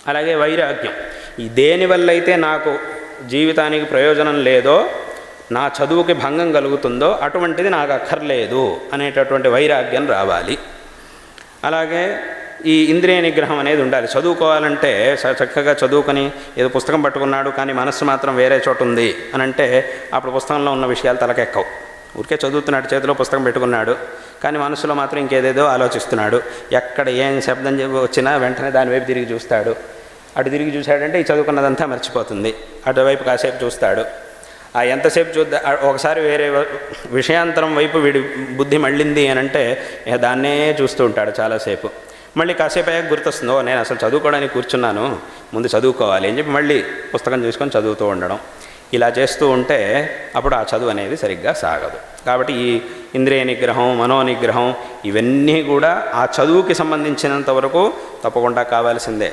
అలాగే వైరాగ్యం, ఈ దేనివల్ల అయితే నాకు జీవితానికి ప్రయోజనం లేదో, నా చదువుకి భంగం కలుగుతుందో అటువంటిది నాకు అక్కర్లేదు అనేటటువంటి వైరాగ్యం రావాలి. అలాగే ఈ ఇంద్రియ నిగ్రహం అనేది ఉండాలి. చదువుకోవాలంటే చక్కగా చదువుకొని ఏదో పుస్తకం పట్టుకున్నాడు కానీ మనస్సు మాత్రం వేరే చోట ఉంది అని అంటే అప్పుడు పుస్తకంలో ఉన్న విషయాలు తలకెక్కవు. ఊరికే చదువుతున్నాడు, చేతిలో పుస్తకం పెట్టుకున్నాడు కానీ మనసులో మాత్రం ఇంకేదేదో ఆలోచిస్తున్నాడు. ఎక్కడ ఏం శబ్దం వచ్చినా వెంటనే దానివైపు తిరిగి చూస్తాడు. అటు తిరిగి చూశాడంటే ఈ చదువుకున్నదంతా మర్చిపోతుంది. అటువైపు కాసేపు చూస్తాడు. ఆ ఎంతసేపు చూద్దా, ఒకసారి వేరే విషయాంతరం వైపు వీడి బుద్ధి మళ్ళింది అని అంటే దాన్నే చూస్తూ ఉంటాడు చాలాసేపు. మళ్ళీ కాసేపు అయ్యాక గుర్తొస్తుందో నేను అసలు చదువుకోవడానికి కూర్చున్నాను, ముందు చదువుకోవాలి అని చెప్పి మళ్ళీ పుస్తకం చూసుకొని చదువుతూ ఉండడం. ఇలా చేస్తూ ఉంటే అప్పుడు ఆ చదువు అనేది సరిగ్గా సాగదు. కాబట్టి ఈ ఇంద్రియ నిగ్రహం, మనోనిగ్రహం ఇవన్నీ కూడా ఆ చదువుకి సంబంధించినంత వరకు తప్పకుండా కావాల్సిందే.